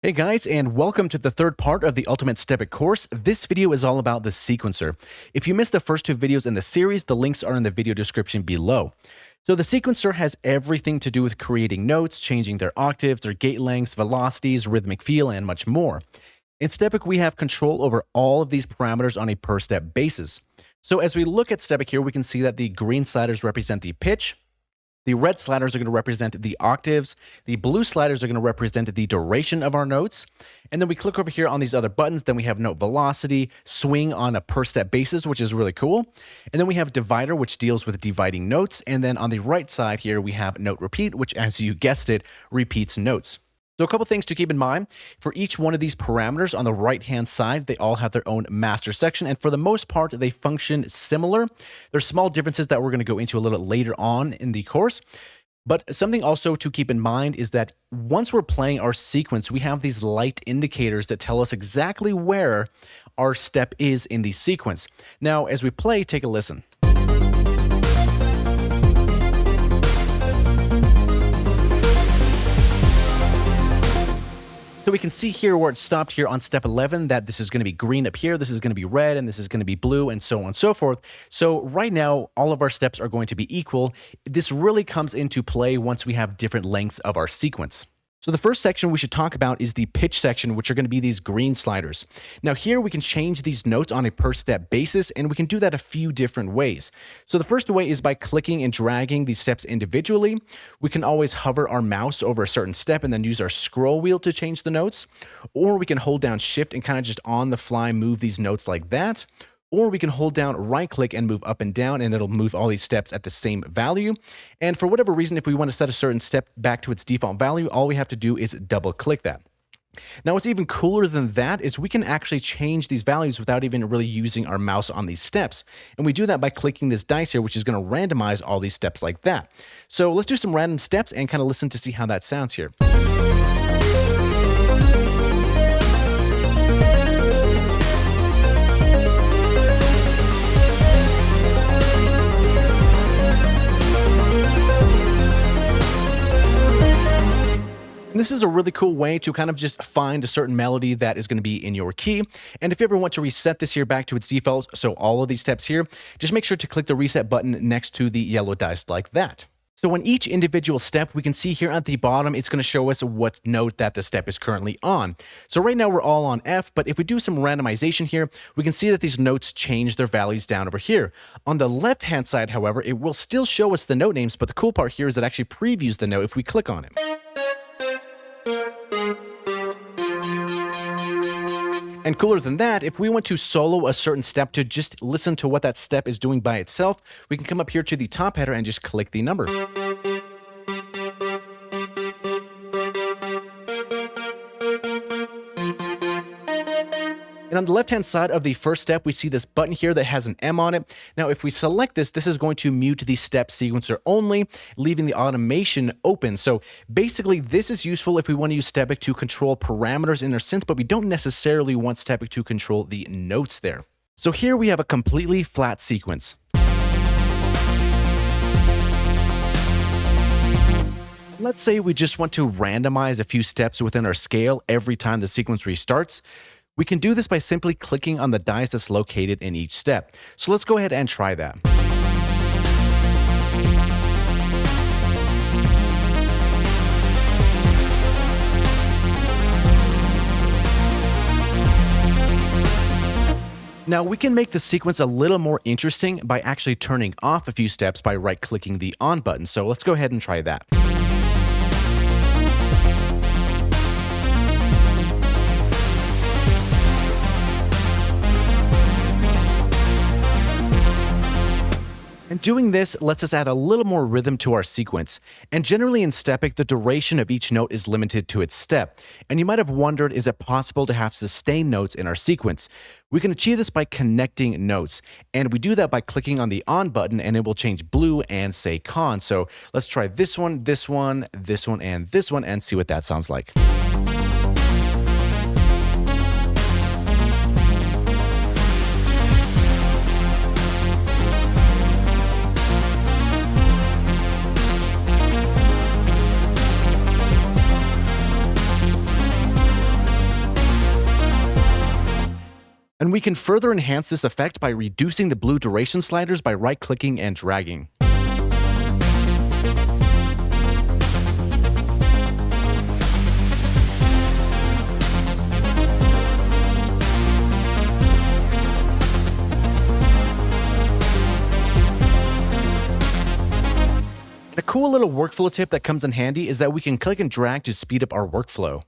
Hey guys, and welcome to the third part of the Ultimate Stepic course. This video is all about the sequencer. If you missed the first two videos in the series, the links are in the video description below. So the sequencer has everything to do with creating notes, changing their octaves, their gate lengths, velocities, rhythmic feel, and much more. In Stepic, we have control over all of these parameters on a per step basis. So as we look at Stepic here, we can see that the green sliders represent the pitch. The red sliders are going to represent the octaves. The blue sliders are going to represent the duration of our notes. And then we click over here on these other buttons. Then we have note velocity, swing on a per step basis, which is really cool. And then we have divider, which deals with dividing notes. And then on the right side here, we have note repeat, which, as you guessed it, repeats notes. So a couple things to keep in mind. For each one of these parameters on the right-hand side, they all have their own master section, and for the most part, they function similar. There's small differences that we're going to go into a little bit later on in the course. But something also to keep in mind is that once we're playing our sequence, we have these light indicators that tell us exactly where our step is in the sequence. Now, as we play, take a listen. So we can see here where it stopped here on step 11 that this is going to be green up here, this is going to be red, and this is going to be blue, and so on and so forth. So right now, all of our steps are going to be equal. This really comes into play once we have different lengths of our sequence. So the first section we should talk about is the pitch section, which are going to be these green sliders. Now here we can change these notes on a per step basis, and we can do that a few different ways. So the first way is by clicking and dragging these steps individually. We can always hover our mouse over a certain step and then use our scroll wheel to change the notes. Or we can hold down shift and kind of just on the fly move these notes like that. Or we can hold down right click and move up and down, and it'll move all these steps at the same value. And for whatever reason, if we want to set a certain step back to its default value, all we have to do is double click that. Now, what's even cooler than that is we can actually change these values without even really using our mouse on these steps. And we do that by clicking this dice here, which is going to randomize all these steps like that. So let's do some random steps and kind of listen to see how that sounds here. This is a really cool way to kind of just find a certain melody that is going to be in your key. And if you ever want to reset this here back to its default, so all of these steps here, just make sure to click the reset button next to the yellow dice like that. So on each individual step, we can see here at the bottom, it's going to show us what note that the step is currently on. So right now we're all on F, but if we do some randomization here, we can see that these notes change their values down over here. On the left-hand side, however, it will still show us the note names, but the cool part here is it actually previews the note if we click on it. And cooler than that, if we want to solo a certain step to just listen to what that step is doing by itself, we can come up here to the top header and just click the number. And on the left-hand side of the first step, we see this button here that has an M on it. Now, if we select this, this is going to mute the step sequencer only, leaving the automation open. So basically, this is useful if we want to use Stepic to control parameters in our synth, but we don't necessarily want Stepic to control the notes there. So here we have a completely flat sequence. Let's say we just want to randomize a few steps within our scale every time the sequence restarts. We can do this by simply clicking on the dice that's located in each step. So let's go ahead and try that. Now we can make the sequence a little more interesting by actually turning off a few steps by right-clicking the on button. So let's go ahead and try that. And doing this lets us add a little more rhythm to our sequence. And generally in Stepic, the duration of each note is limited to its step. And you might have wondered, is it possible to have sustained notes in our sequence? We can achieve this by connecting notes. And we do that by clicking on the on button, and it will change blue and say con. So let's try this one, this one, this one, and this one, and see what that sounds like. And we can further enhance this effect by reducing the blue duration sliders by right-clicking and dragging. A cool little workflow tip that comes in handy is that we can click and drag to speed up our workflow.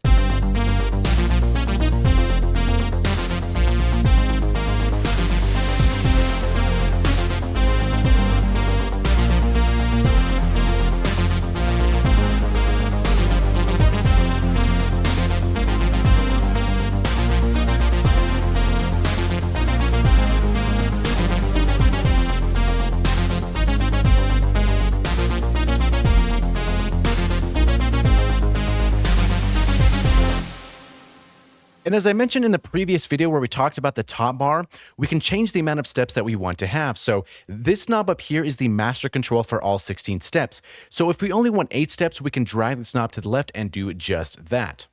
And as I mentioned in the previous video where we talked about the top bar, we can change the amount of steps that we want to have. So this knob up here is the master control for all 16 steps. So if we only want 8 steps, we can drag this knob to the left and do just that.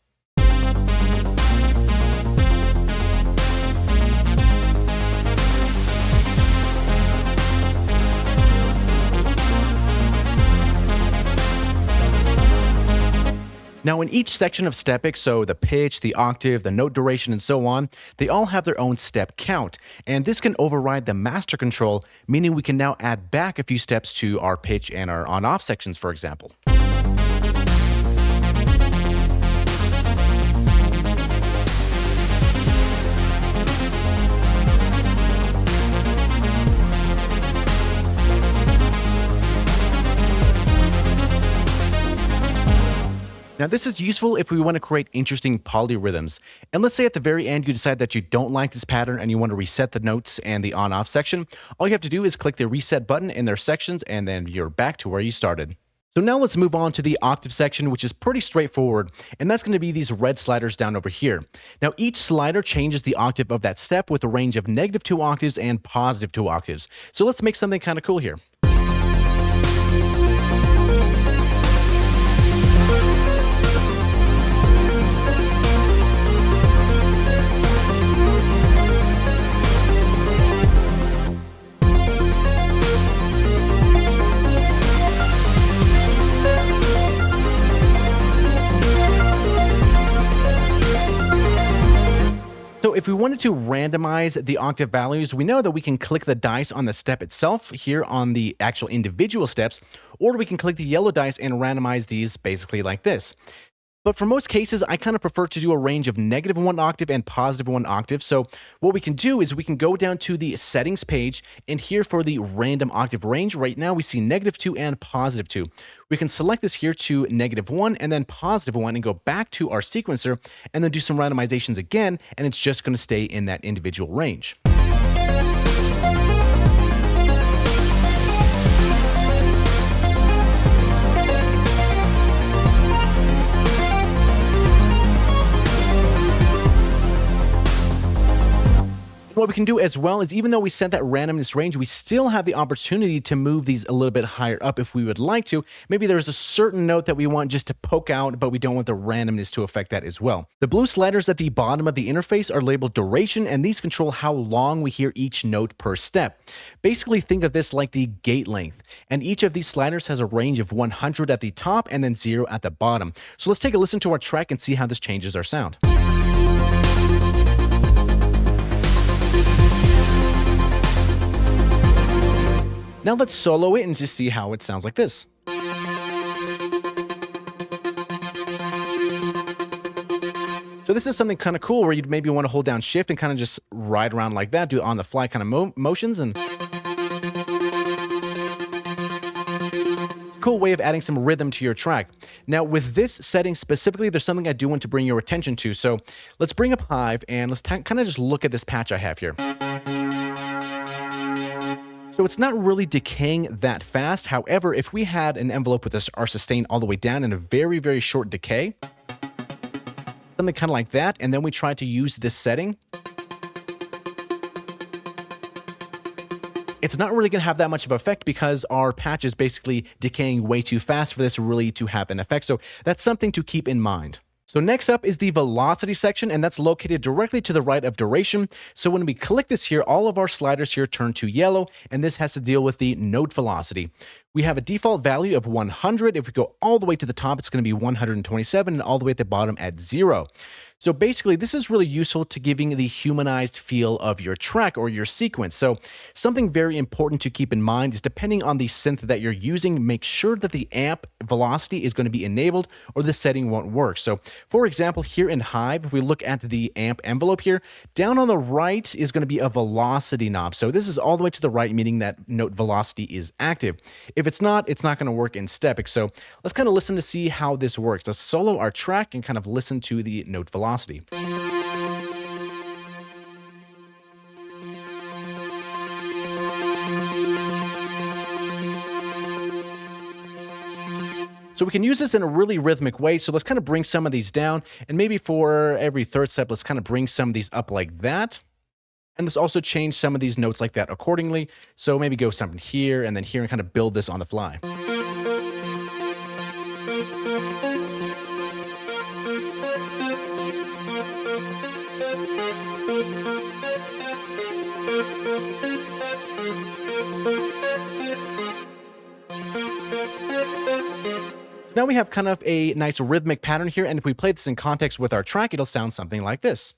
Now in each section of Stepic, so the pitch, the octave, the note duration, and so on, they all have their own step count. And this can override the master control, meaning we can now add back a few steps to our pitch and our on-off sections, for example. Now this is useful if we want to create interesting polyrhythms. And let's say at the very end you decide that you don't like this pattern and you want to reset the notes and the on-off section. All you have to do is click the reset button in their sections and then you're back to where you started. So now let's move on to the octave section, which is pretty straightforward, and that's going to be these red sliders down over here. Now each slider changes the octave of that step with a range of -2 octaves and +2 octaves. So let's make something kind of cool here. So if we wanted to randomize the octave values, we know that we can click the dice on the step itself here on the actual individual steps, or we can click the yellow dice and randomize these basically like this. But for most cases, I kind of prefer to do a range of -1 octave and +1 octave. So what we can do is we can go down to the settings page, and here for the random octave range, right now we see -2 and +2. We can select this here to -1 and then +1 and go back to our sequencer and then do some randomizations again, and it's just going to stay in that individual range. What we can do as well is, even though we set that randomness range, we still have the opportunity to move these a little bit higher up if we would like to. Maybe there's a certain note that we want just to poke out, but we don't want the randomness to affect that as well. The blue sliders at the bottom of the interface are labeled duration, and these control how long we hear each note per step. Basically, think of this like the gate length, and each of these sliders has a range of 100 at the top and then 0 at the bottom. So let's take a listen to our track and see how this changes our sound. Now let's solo it and just see how it sounds like this. So this is something kind of cool where you'd maybe want to hold down shift and kind of just ride around like that, do on the fly kind of motions, and cool way of adding some rhythm to your track. Now with this setting specifically, there's something I do want to bring your attention to. So let's bring up Hive and let's kind of just look at this patch I have here. So it's not really decaying that fast. However, if we had an envelope with our sustain all the way down in a very, very short decay, something kind of like that, and then we try to use this setting, it's not really going to have that much of an effect because our patch is basically decaying way too fast for this really to have an effect. So that's something to keep in mind. So next up is the velocity section, and that's located directly to the right of duration. So when we click this here, all of our sliders here turn to yellow, and this has to deal with the note velocity. We have a default value of 100. If we go all the way to the top, it's going to be 127, and all the way at the bottom at 0. So basically, this is really useful to giving the humanized feel of your track or your sequence. So something very important to keep in mind is, depending on the synth that you're using, make sure that the amp velocity is going to be enabled or the setting won't work. So for example, here in Hive, if we look at the amp envelope here, down on the right is going to be a velocity knob. So this is all the way to the right, meaning that note velocity is active. If it's not going to work in Stepic. So let's kind of listen to see how this works. Let's solo our track and kind of listen to the note velocity. So we can use this in a really rhythmic way. So let's kind of bring some of these down, and maybe for every third step, let's kind of bring some of these up like that. And let's also change some of these notes like that accordingly. So maybe go something here and then here and kind of build this on the fly. Now we have kind of a nice rhythmic pattern here, and if we play this in context with our track, it'll sound something like this.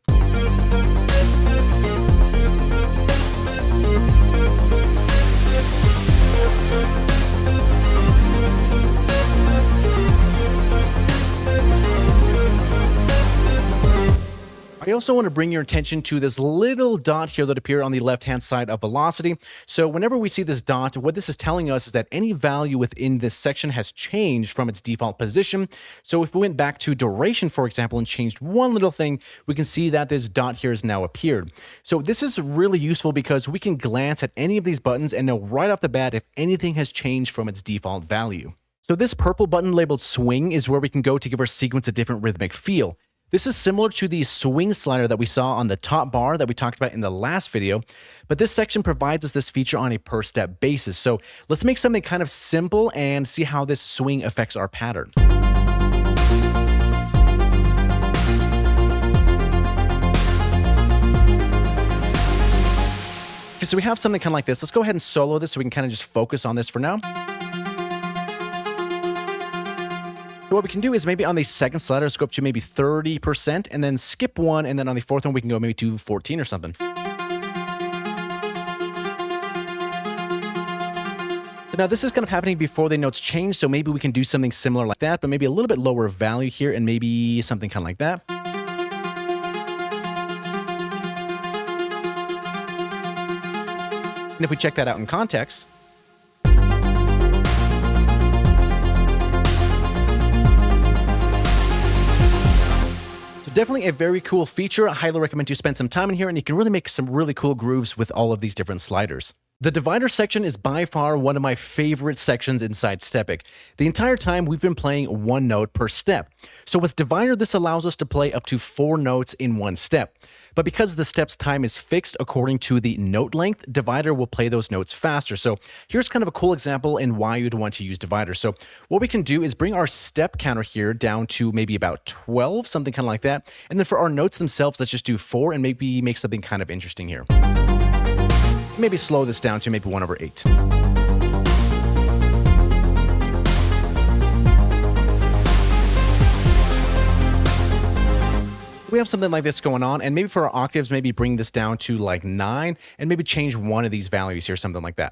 I also want to bring your attention to this little dot here that appears on the left-hand side of velocity. So whenever we see this dot, what this is telling us is that any value within this section has changed from its default position. So if we went back to duration, for example, and changed one little thing, we can see that this dot here has now appeared. So this is really useful because we can glance at any of these buttons and know right off the bat if anything has changed from its default value. So this purple button labeled swing is where we can go to give our sequence a different rhythmic feel. This is similar to the swing slider that we saw on the top bar that we talked about in the last video, but this section provides us this feature on a per step basis. So let's make something kind of simple and see how this swing affects our pattern. Okay, so we have something kind of like this. Let's go ahead and solo this so we can kind of just focus on this for now. So what we can do is maybe on the second slider, let's go up to maybe 30% and then skip one. And then on the fourth one, we can go maybe to 14 or something. So now this is kind of happening before the notes change. So maybe we can do something similar like that, but maybe a little bit lower value here and maybe something kind of like that. And if we check that out in context, definitely a very cool feature. I highly recommend you spend some time in here, and you can really make some really cool grooves with all of these different sliders. The divider section is by far one of my favorite sections inside Stepic. The entire time we've been playing one note per step. So with divider, this allows us to play up to 4 notes in one step. But because the step's time is fixed according to the note length, divider will play those notes faster. So here's kind of a cool example in why you'd want to use divider. So what we can do is bring our step counter here down to maybe about 12, something kind of like that. And then for our notes themselves, let's just do 4 and maybe make something kind of interesting here. Maybe slow this down to maybe 1/8. We have something like this going on, and maybe for our octaves, maybe bring this down to like 9 and maybe change one of these values here, something like that.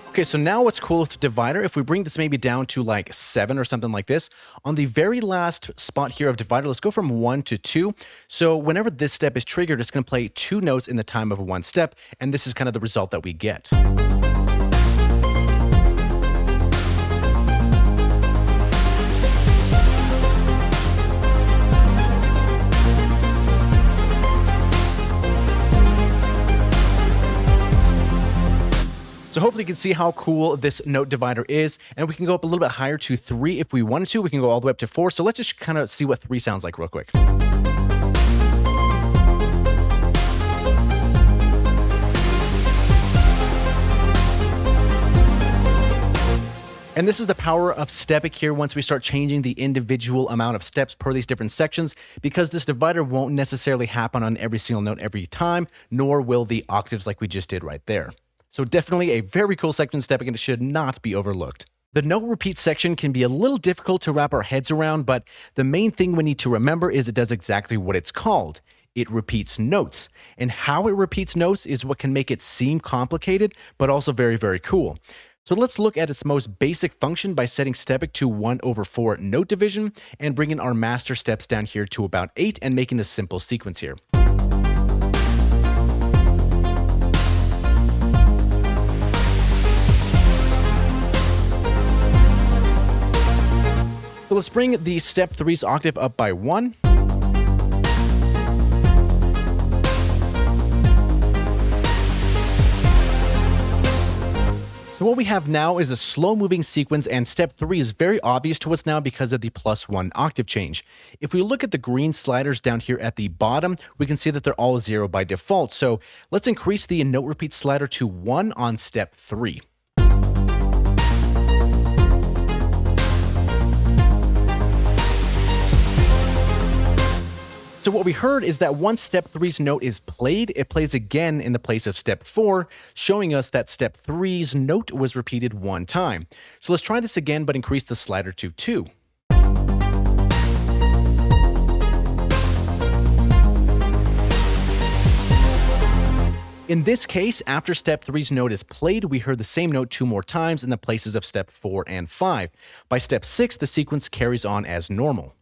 Okay, so now what's cool with divider, if we bring this maybe down to like 7 or something like this, on the very last spot here of divider, let's go from 1 to 2. So whenever this step is triggered, it's going to play 2 notes in the time of one step, and this is kind of the result that we get. So hopefully you can see how cool this note divider is, and we can go up a little bit higher to 3 if we wanted to. We can go all the way up to 4. So let's just kind of see what 3 sounds like real quick. And this is the power of Stepic here once we start changing the individual amount of steps per these different sections, because this divider won't necessarily happen on every single note every time, nor will the octaves like we just did right there. So definitely a very cool section in Stepic, and it should not be overlooked. The note repeat section can be a little difficult to wrap our heads around, but the main thing we need to remember is it does exactly what it's called. It repeats notes, and how it repeats notes is what can make it seem complicated, but also very, very cool. So let's look at its most basic function by setting Stepic to 1/4 note division and bringing our master steps down here to about 8 and making a simple sequence here. So let's bring the step 3's octave up by 1. So what we have now is a slow-moving sequence, and step 3 is very obvious to us now because of the +1 octave change. If we look at the green sliders down here at the bottom, we can see that they're all 0 by default. So let's increase the note repeat slider to 1 on step 3. So what we heard is that once step 3's note is played, it plays again in the place of step 4, showing us that step 3's note was repeated 1 time. So let's try this again, but increase the slider to 2. In this case, after step 3's note is played, we heard the same note 2 more times in the places of step 4 and 5. By step 6, the sequence carries on as normal.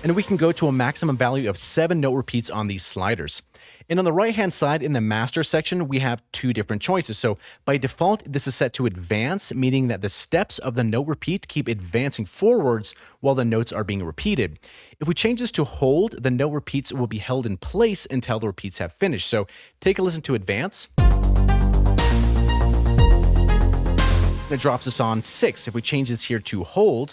And we can go to a maximum value of 7 note repeats on these sliders. And on the right-hand side in the master section, we have 2 different choices. So by default, this is set to advance, meaning that the steps of the note repeat keep advancing forwards while the notes are being repeated. If we change this to hold, the note repeats will be held in place until the repeats have finished. So take a listen to advance. It drops us on 6. If we change this here to hold,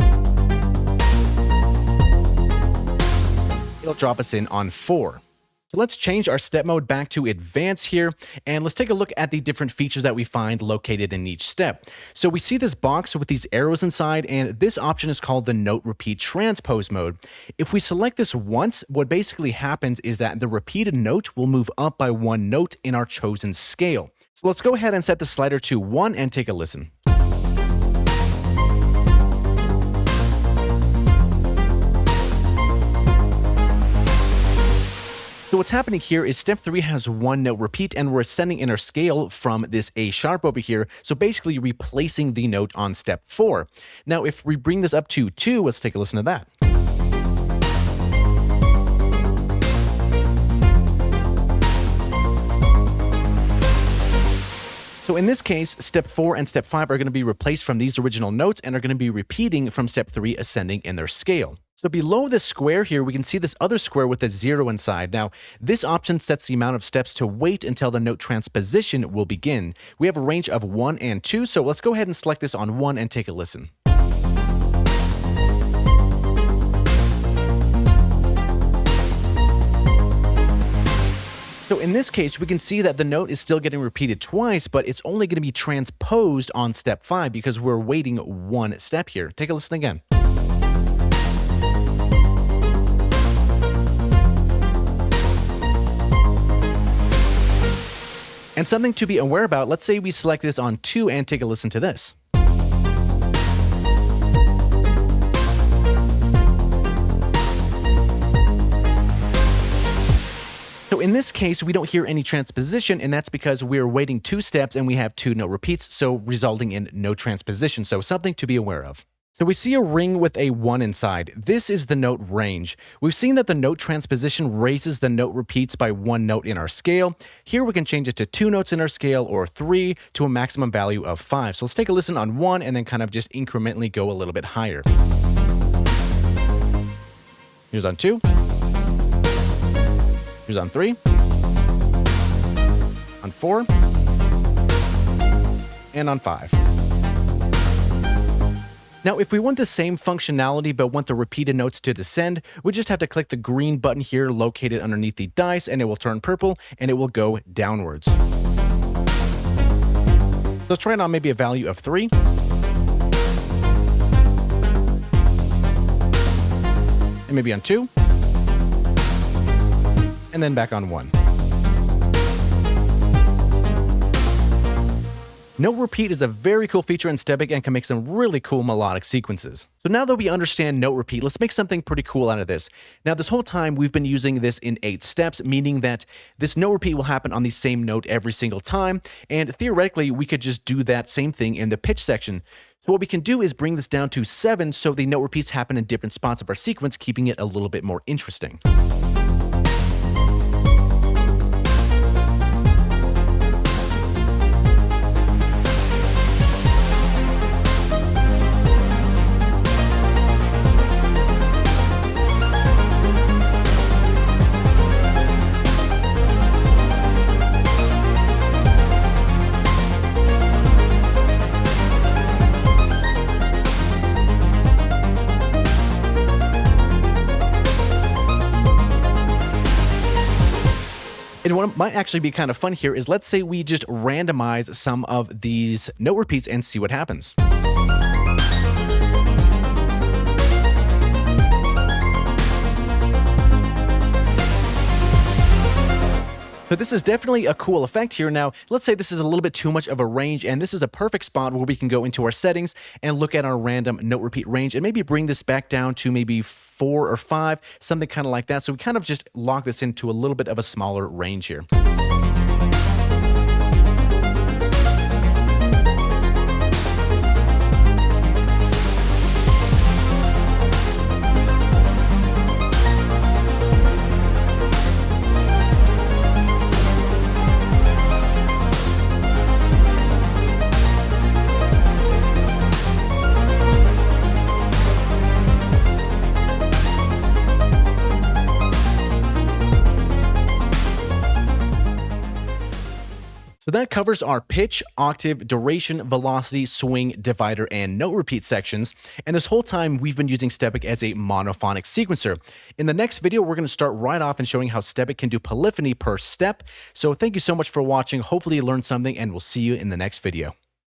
it'll drop us in on 4. So let's change our step mode back to advance here, and let's take a look at the different features that we find located in each step. So we see this box with these arrows inside, and this option is called the note repeat transpose mode. If we select this once, what basically happens is that the repeated note will move up by 1 note in our chosen scale. So let's go ahead and set the slider to 1 and take a listen. So what's happening here is step 3 has 1 note repeat, and we're ascending in our scale from this A sharp over here, so basically replacing the note on step 4. Now if we bring this up to 2, let's take a listen to that. So in this case, step 4 and step 5 are going to be replaced from these original notes and are going to be repeating from step 3, ascending in their scale. So below this square here, we can see this other square with a 0 inside. Now, this option sets the amount of steps to wait until the note transposition will begin. We have a range of 1 and 2, so let's go ahead and select this on 1 and take a listen. So in this case, we can see that the note is still getting repeated twice, but it's only going to be transposed on step 5 because we're waiting 1 step here. Take a listen again. And something to be aware about, let's say we select this on 2 and take a listen to this. So in this case, we don't hear any transposition, and that's because we're waiting 2 steps and we have 2 note repeats, so resulting in no transposition. So something to be aware of. So we see a ring with a 1 inside. This is the note range. We've seen that the note transposition raises the note repeats by 1 note in our scale. Here we can change it to 2 notes in our scale or 3 to a maximum value of 5. So let's take a listen on 1 and then kind of just incrementally go a little bit higher. Here's on 2. Here's on 3. On 4. And on 5. Now, if we want the same functionality but want the repeated notes to descend, we just have to click the green button here located underneath the dice, and it will turn purple and it will go downwards. Let's try it on maybe a value of 3. And maybe on 2. And then back on 1. Note repeat is a very cool feature in Stepic and can make some really cool melodic sequences. So now that we understand note repeat, let's make something pretty cool out of this. Now, this whole time we've been using this in 8 steps, meaning that this note repeat will happen on the same note every single time, and theoretically we could just do that same thing in the pitch section. So what we can do is bring this down to 7 so the note repeats happen in different spots of our sequence, keeping it a little bit more interesting. And what might actually be kind of fun here is, let's say we just randomize some of these note repeats and see what happens. So this is definitely a cool effect here. Now, let's say this is a little bit too much of a range, and this is a perfect spot where we can go into our settings and look at our random note repeat range and maybe bring this back down to maybe 4 or 5, something kind of like that. So we kind of just lock this into a little bit of a smaller range here. So that covers our pitch, octave, duration, velocity, swing, divider, and note repeat sections. And this whole time, we've been using Stepic as a monophonic sequencer. In the next video, we're going to start right off and showing how Stepic can do polyphony per step. So thank you so much for watching. Hopefully you learned something, and we'll see you in the next video.